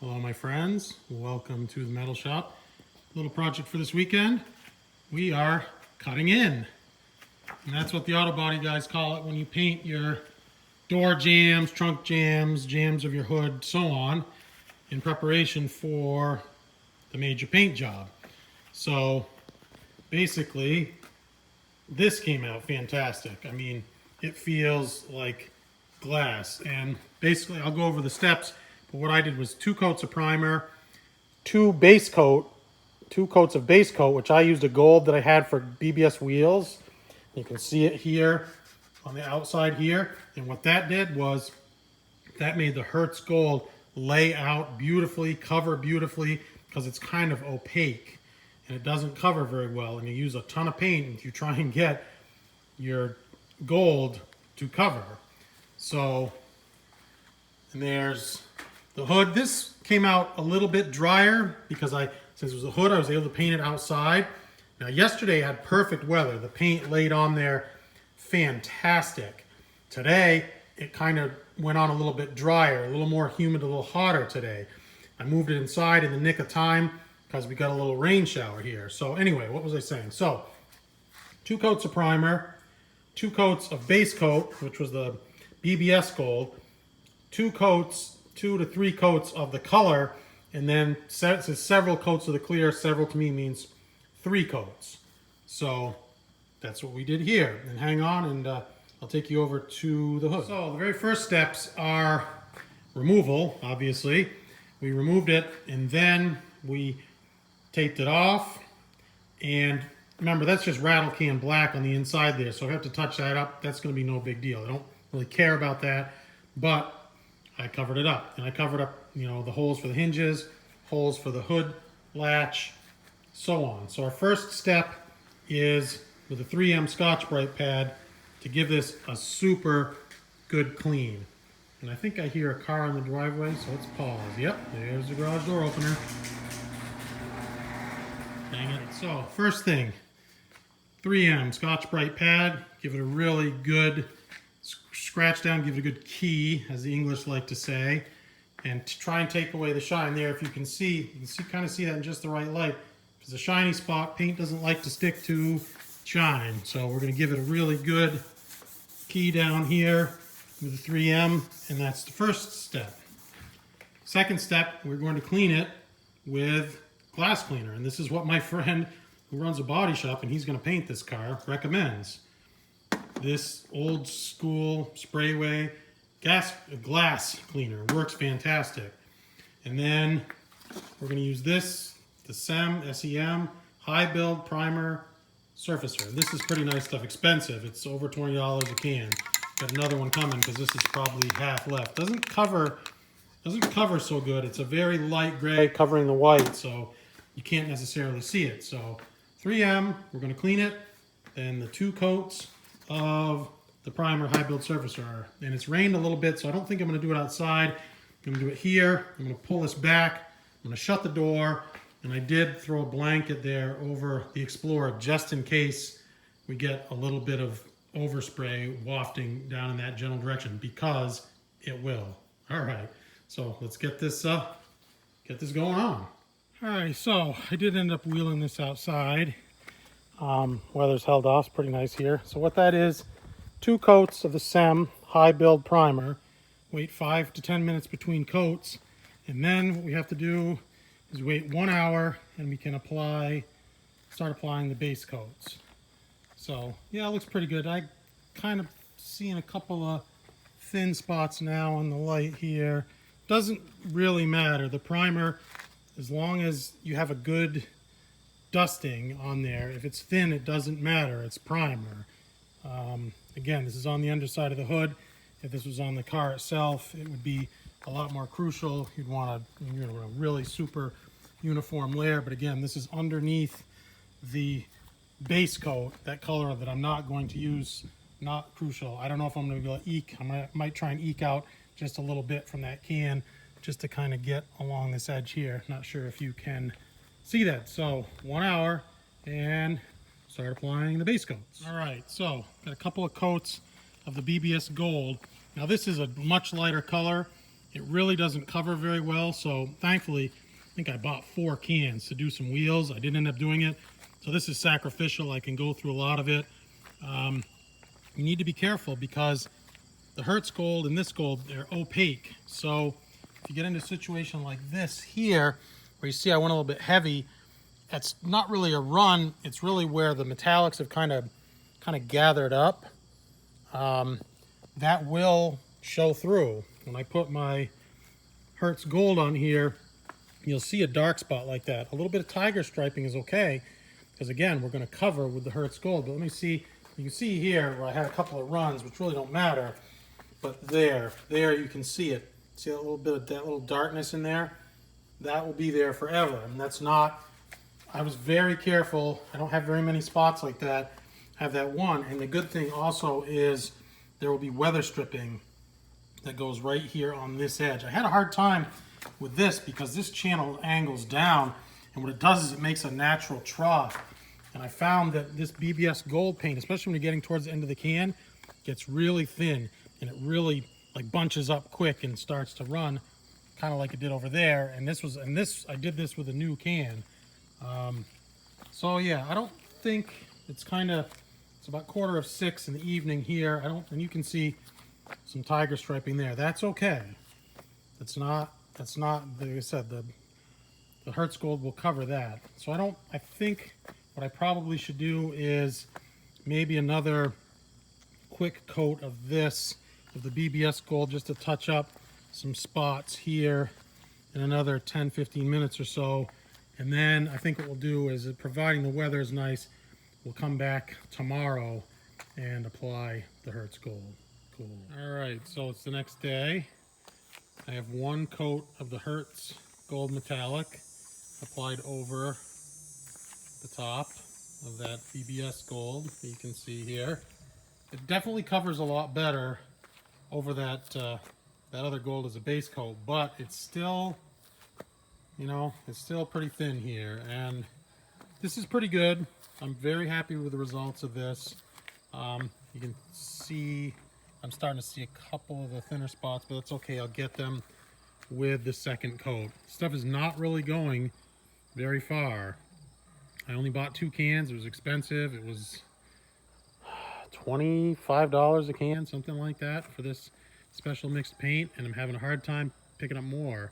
Hello my friends, welcome to the metal shop. Little project for this weekend. We are cutting in. And that's what the auto body guys call it when you paint your door jambs, trunk jambs, jambs of your hood, so on, in preparation for the major paint job. So basically, this came out fantastic. I mean, it feels like glass. And basically, I'll go over the steps. But what I did was 2 coats of primer, 2 coats of base coat, which I used a gold that I had for BBS wheels. You can see it here on the outside here. And what that did was that made the Hertz gold lay out beautifully, cover beautifully, because it's kind of opaque and it doesn't cover very well. And you use a ton of paint if you try and get your gold to cover. So, and there's the hood. This came out a little bit drier because since it was a hood, I was able to paint it outside. Now yesterday I had perfect weather. The paint laid on there fantastic. Today it kind of went on a little bit drier, a little more humid, a little hotter today. I moved it inside in the nick of time because we got a little rain shower here. So anyway, what was I saying? So 2 coats of primer, 2 coats of base coat, which was the BBS gold, 2 to 3 coats of the color, and then several coats of the clear. Several to me means 3 coats. So that's what we did here. And hang on, and I'll take you over to the hood. So the very first steps are removal, obviously. We removed it, and then we taped it off. And remember, that's just rattle can black on the inside there. So if I have to touch that up, that's going to be no big deal. I don't really care about that, but I covered it up. And I covered up, you know, the holes for the hinges, holes for the hood latch, so on. So our first step is with a 3M Scotch-Brite pad to give this a super good clean. And I think I hear a car in the driveway, so let's pause. Yep, there's the garage door opener. Dang it. So first thing, 3M Scotch-Brite pad, give it a really good scratch down, give it a good key, as the English like to say, and to try and take away the shine there. If you can see, kind of see that in just the right light. If it's a shiny spot, paint doesn't like to stick to shine. So we're going to give it a really good key down here with the 3M, and that's the first step. Second step, we're going to clean it with glass cleaner, and this is what my friend who runs a body shop, and he's going to paint this car, recommends. This old school sprayway glass cleaner works fantastic. And then we're going to use this, the SEM high build primer surfacer. This is pretty nice stuff, expensive. It's over $20 a can. Got another one coming because this is probably half left. Doesn't cover so good. It's a very light gray covering the white, so you can't necessarily see it. So 3M, we're going to clean it. Then the 2 coats of the primer high build surfacer. And it's rained a little bit, so I don't think I'm going to do it outside. I'm going to do it here. I'm going to pull this back. I'm going to shut the door. And I did throw a blanket there over the Explorer just in case we get a little bit of overspray wafting down in that general direction, because it will. All right, so let's get this going on. All right, so I did end up wheeling this outside. Weather's held off, it's pretty nice here. So what that is, 2 coats of the SEM high build primer. Wait 5 to 10 minutes between coats, and then what we have to do is wait 1 hour, and we can start applying the base coats. So yeah, it looks pretty good. I kind of seeing a couple of thin spots now on the light here. Doesn't really matter. The primer, as long as you have a good dusting on there, if it's thin, it doesn't matter. It's primer. Again, this is on the underside of the hood. If this was on the car itself, it would be a lot more crucial. You'd want a really super uniform layer. But again, this is underneath the base coat, that color that I'm not going to use, not crucial. I don't know if I'm going to be able to eke. Might try and eke out just a little bit from that can just to kind of get along this edge here. Not sure if you can see that. So 1 hour and start applying the base coats. All right, so got a couple of coats of the BBS gold. Now this is a much lighter color, It really doesn't cover very well, so thankfully, I think I bought 4 cans to do some wheels. I didn't end up doing it, so this is sacrificial. I can go through a lot of it. You need to be careful because the Hertz gold and this gold, they're opaque. So if you get into a situation like this here, where you see I went a little bit heavy, that's not really a run. It's really where the metallics have kind of gathered up. That will show through. When I put my Hertz gold on here, you'll see a dark spot like that. A little bit of tiger striping is okay, because again, we're going to cover with the Hertz gold. But let me see, you can see here where I had a couple of runs, which really don't matter, but there you can see it. See a little bit of that little darkness in there? That will be there forever, and that's not, I was very careful. I don't have very many spots like that. I have that one, and the good thing also is there will be weather stripping that goes right here on this edge. I had a hard time with this because this channel angles down, and what it does is it makes a natural trough. And I found that this BBS gold paint, especially when you're getting towards the end of the can, gets really thin, and it really like bunches up quick and starts to run, kind of like it did over there. And I did this with a new can. So yeah, I don't think it's it's about 5:45 in the evening here. And you can see some tiger striping there. That's okay. That's not, like I said, the Hertz gold will cover that. So I think what I probably should do is maybe another quick coat of this, of the BBS gold, just to touch up some spots here in another 10-15 minutes or so. And then I think what we'll do is, providing the weather is nice, we'll come back tomorrow and apply the Hertz gold. Cool. All right, so it's the next day. I have 1 coat of the Hertz gold metallic applied over the top of that BBS gold that you can see here. It definitely covers a lot better over that that other gold as a base coat, but it's still, you know, it's still pretty thin here, and this is pretty good. I'm very happy with the results of this. You can see I'm starting to see a couple of the thinner spots, but that's okay. I'll get them with the second coat. Stuff is not really going very far. I only bought 2 cans. It was expensive. It was $25 a can, something like that, for this special mixed paint, and I'm having a hard time picking up more.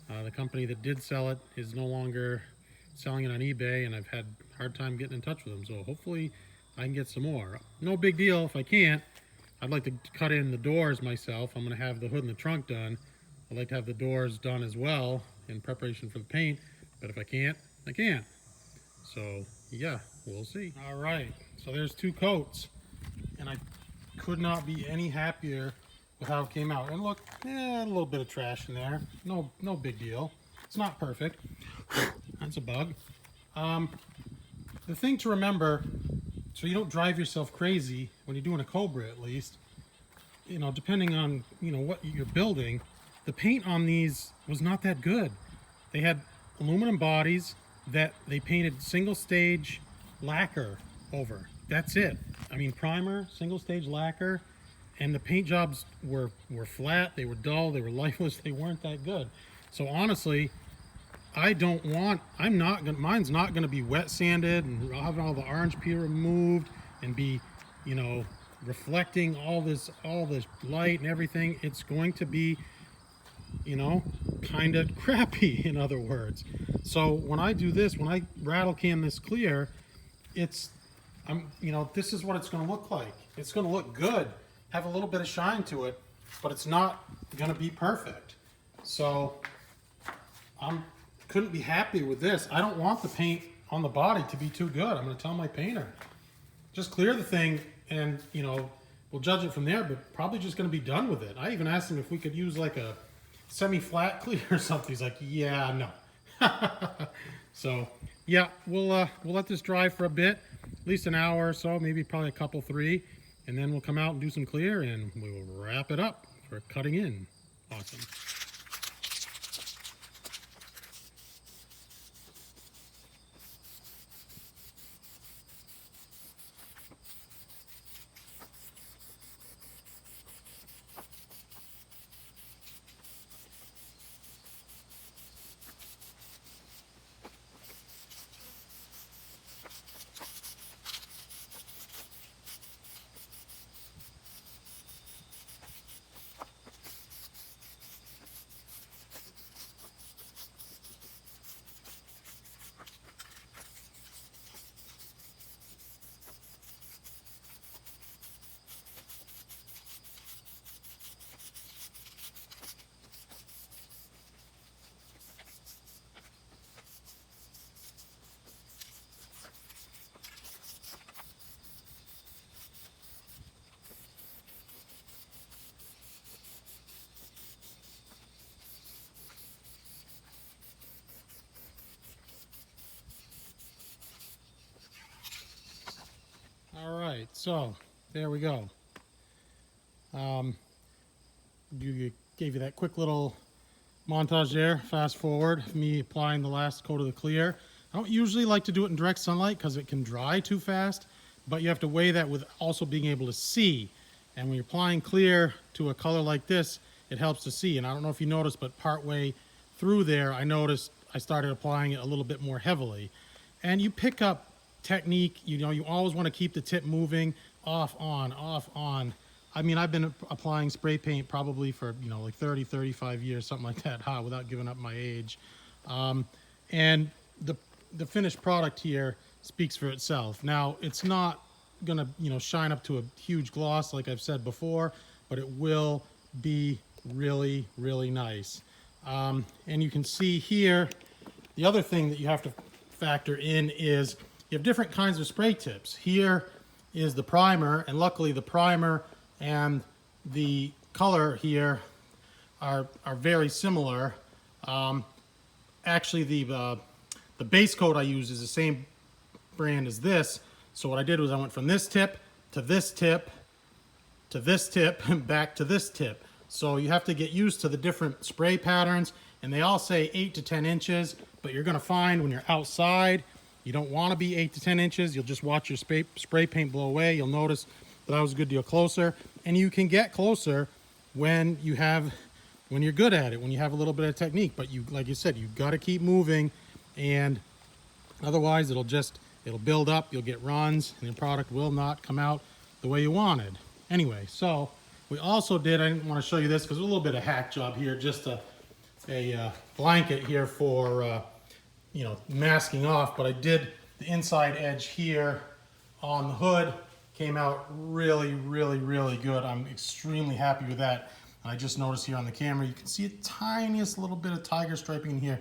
The company that did sell it is no longer selling it on eBay, and I've had a hard time getting in touch with them, so hopefully I can get some more. No big deal if I can't. I'd like to cut in the doors myself. I'm going to have the hood and the trunk done. I'd like to have the doors done as well in preparation for the paint, but if I can't, I can't. So yeah, we'll see. All right, so there's 2 coats, and I could not be any happier with how it came out. And look, a little bit of trash in there. No big deal. It's not perfect. That's a bug. The thing to remember, so you don't drive yourself crazy when you're doing a Cobra, at least, you know, depending on, you know, what you're building, the paint on these was not that good. They had aluminum bodies that they painted single stage lacquer over. That's it. I mean, primer, single stage lacquer, and the paint jobs were flat, they were dull, they were lifeless, they weren't that good. So honestly, mine's not gonna be wet sanded and have all the orange peel removed and be, you know, reflecting all this light and everything. It's going to be, you know, kind of crappy, in other words. So when I do this, when I rattle can this clear, you know, this is what it's going to look like. It's going to look good, have a little bit of shine to it, but it's not going to be perfect. So couldn't be happy with this. I don't want the paint on the body to be too good. I'm going to tell my painter, just clear the thing, and you know, we'll judge it from there, but probably just going to be done with it. I even asked him if we could use like a semi-flat clear or something. He's like, yeah, no. So yeah, we'll let this dry for a bit, at least an hour or so, maybe probably a couple 3, and then we'll come out and do some clear, and we will wrap it up for cutting in. Awesome. right, so there we go. Gave you that quick little montage there. Fast forward, me applying the last coat of the clear. I don't usually like to do it in direct sunlight because it can dry too fast, but you have to weigh that with also being able to see. And when you're applying clear to a color like this, it helps to see. And I don't know if you noticed, but partway through there, I noticed I started applying it a little bit more heavily. And you pick up technique. You know, you always want to keep the tip moving, off, on, off, on. I mean, I've been applying spray paint probably for, you know, like 30, 35 years, something like that, without giving up my age. And the finished product here speaks for itself. Now, it's not gonna, you know, shine up to a huge gloss like I've said before, but it will be really, really nice. And you can see here, the other thing that you have to factor in is you have different kinds of spray tips. Here is the primer, and luckily the primer and the color here are very similar. Actually, the base coat I use is the same brand as this. So what I did was I went from this tip to this tip to this tip and back to this tip. So you have to get used to the different spray patterns, and they all say 8 to 10 inches, but you're gonna find when you're outside, you don't wanna be 8 to 10 inches. You'll just watch your spray paint blow away. You'll notice that I was a good deal closer, and you can get closer when you're good at it, when you have a little bit of technique. But you, like you said, you've got to keep moving, and otherwise it'll build up, you'll get runs, and the product will not come out the way you wanted. Anyway, so we also did, I didn't want to show you this because there's a little bit of hack job here, just a blanket here for you know, masking off, but I did the inside edge here on the hood. Came out really, really, really good. I'm extremely happy with that. I just noticed here on the camera, you can see a tiniest little bit of tiger striping in here.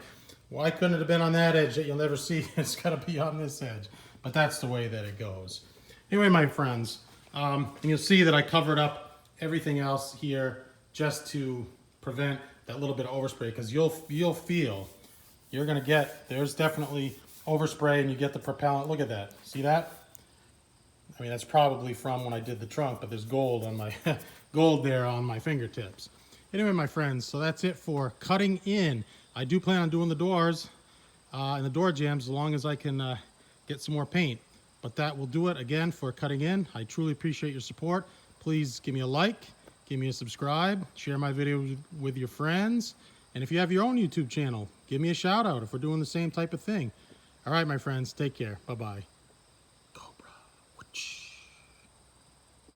Why couldn't it have been on that edge that you'll never see? It's gotta be on this edge. But that's the way that it goes. Anyway, my friends, and you'll see that I covered up everything else here just to prevent that little bit of overspray, because you'll feel, you're gonna get, there's definitely overspray, and you get the propellant. Look at that, see that? I mean, that's probably from when I did the trunk, but there's gold on my gold there on my fingertips. Anyway, my friends, so that's it for cutting in. I do plan on doing the doors and the door jambs as long as I can get some more paint. But that will do it again for cutting in. I truly appreciate your support. Please give me a like, give me a subscribe, share my videos with your friends. And if you have your own YouTube channel, give me a shout out if we're doing the same type of thing. All right, my friends, take care. Bye-bye.